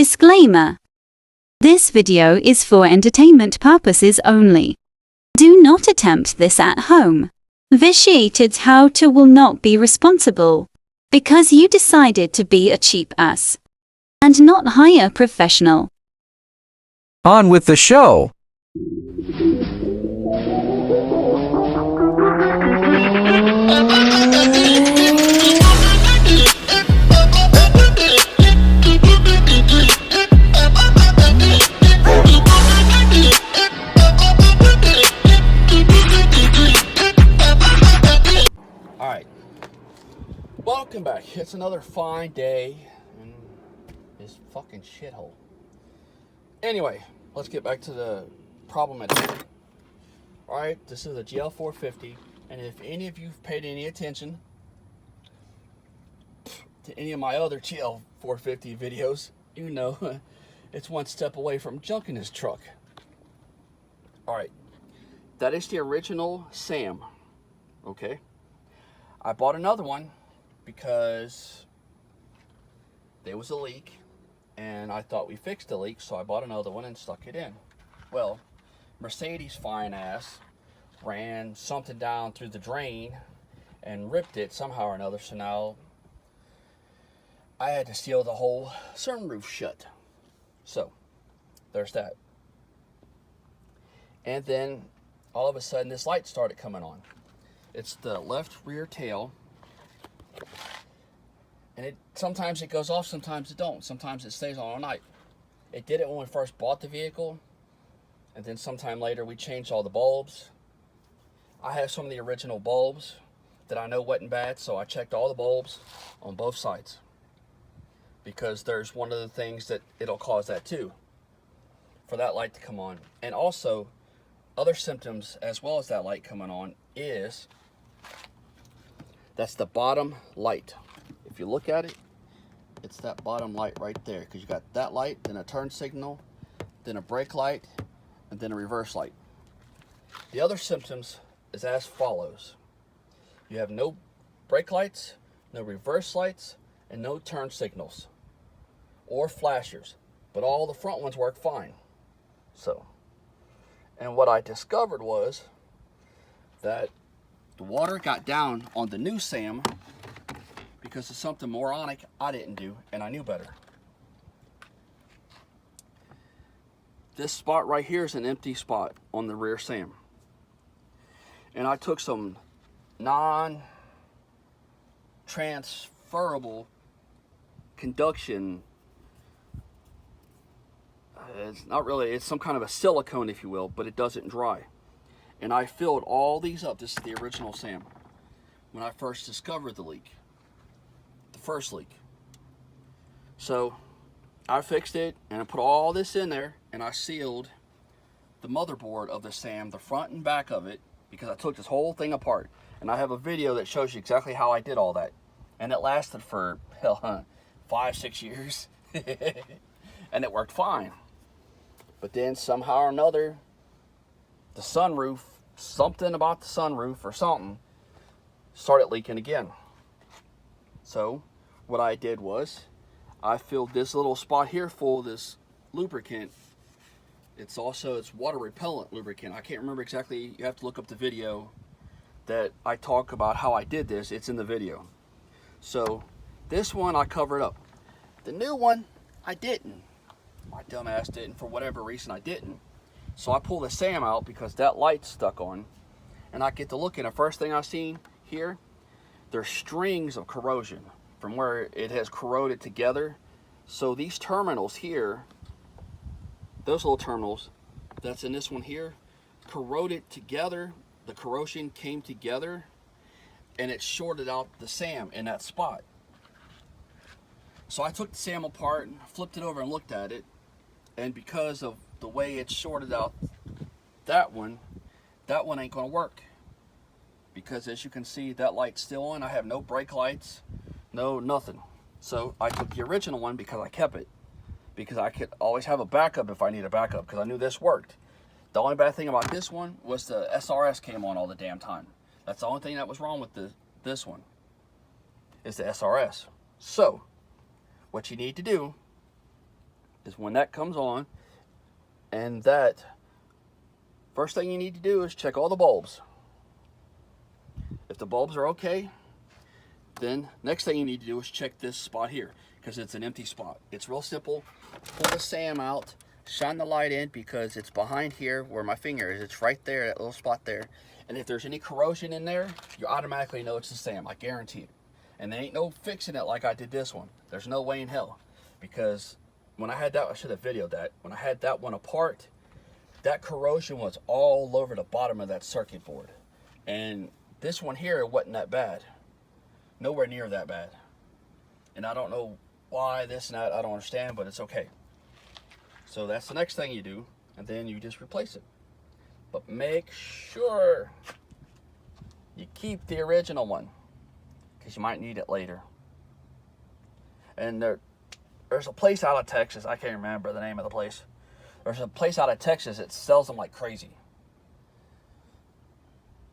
Disclaimer. This video is for entertainment purposes only. Do not attempt this at home. Vitiated how-to will not be responsible because you decided to be a cheap ass and not hire a professional. On with the show. Alright, welcome back. It's another fine day in this fucking shithole. Anyway, let's get back to the problem at hand. Alright, this is a GL 450, and if any of you've paid any attention to any of my other GL 450 videos, you know it's one step away from junking this truck. Alright, that is the original Sam, okay? I bought another one because there was a leak and I thought we fixed the leak, so I bought another one and stuck it in. Well, Mercedes fine ass ran something down through the drain and ripped it somehow or another, so now I had to seal the whole sunroof shut. So there's that. And then all of a sudden this light started coming on. It's the left rear tail, and sometimes it goes off, sometimes it don't. Sometimes it stays on all night. It did it when we first bought the vehicle, and then sometime later we changed all the bulbs. I have some of the original bulbs that I know wasn't bad, so I checked all the bulbs on both sides, because there's one of the things that it'll cause that too, for that light to come on. And also, other symptoms as well as that light coming on is that's the bottom light. If you look at it, it's that bottom light right there, because you got that light, then a turn signal, then a brake light, and then a reverse light. The other symptoms is as follows. You have no brake lights, no reverse lights, and no turn signals or flashers, but all the front ones work fine. So, and what I discovered was that the water got down on the new Sam because of something moronic I didn't do, and I knew better. This spot right here is an empty spot on the rear Sam. And I took some non-transferable conduction. It's not really, it's some kind of a silicone, if you will, but it doesn't dry. And I filled all these up. This is the original Sam. When I first discovered the leak. The first leak. So, I fixed it, and I put all this in there, and I sealed the motherboard of the Sam, the front and back of it, because I took this whole thing apart. And I have a video that shows you exactly how I did all that. And it lasted for, hell, 5-6 years. And it worked fine. But then somehow or another, the sunroof, something about the sunroof or something, started leaking again. So what I did was I filled this little spot here full of this lubricant. It's water repellent lubricant. I can't remember exactly. You have to look up the video that I talk about how I did this. It's in the video. So this one I covered up. The new one I didn't. My dumb ass didn't. For whatever reason I didn't. So I pull the Sam out because that light's stuck on, and I get to look, and the first thing I seen here, there's strings of corrosion from where it has corroded together. So these terminals here, those little terminals that's in this one here, corroded together. The corrosion came together, and it shorted out the Sam in that spot. So I took the Sam apart and flipped it over and looked at it, and because of the way it's shorted out that one ain't gonna work, because as you can see, that light's still on. I have no brake lights, no nothing. So I took the original one because I kept it, because I could always have a backup if I need a backup, because I knew this worked. The only bad thing about this one was the SRS came on all the damn time. That's the only thing that was wrong with this one, is the SRS. So what you need to do is when that comes on, and that first thing you need to do is check all the bulbs. If the bulbs are okay, then next thing you need to do is check this spot here, because it's an empty spot. It's real simple. Pull the SAM out, shine the light in, because it's behind here where my finger is. It's right there, that little spot there. And if there's any corrosion in there, you automatically know it's the SAM, I guarantee it. And there ain't no fixing it like I did this one. There's no way in hell. Because when I had that, I should have videoed that. When I had that one apart, that corrosion was all over the bottom of that circuit board. And this one here, it wasn't that bad. Nowhere near that bad. And I don't know why this and that, I don't understand, but it's okay. So that's the next thing you do, and then you just replace it. But make sure you keep the original one, because you might need it later. And there's a place out of Texas, I can't remember the name of the place. There's a place out of Texas that sells them like crazy,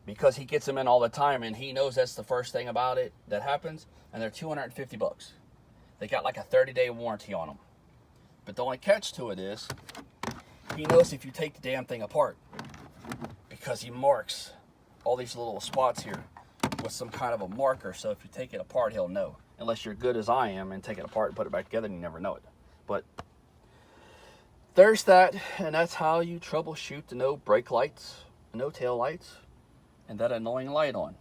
because he gets them in all the time, and he knows that's the first thing about it that happens, and they're $250. They got like a 30-day warranty on them. But the only catch to it is, he knows if you take the damn thing apart, because he marks all these little spots here with some kind of a marker. So if you take it apart, he'll know. Unless you're good as I am and take it apart and put it back together and you never know it. But there's that, and that's how you troubleshoot the no brake lights, no tail lights, and that annoying light on.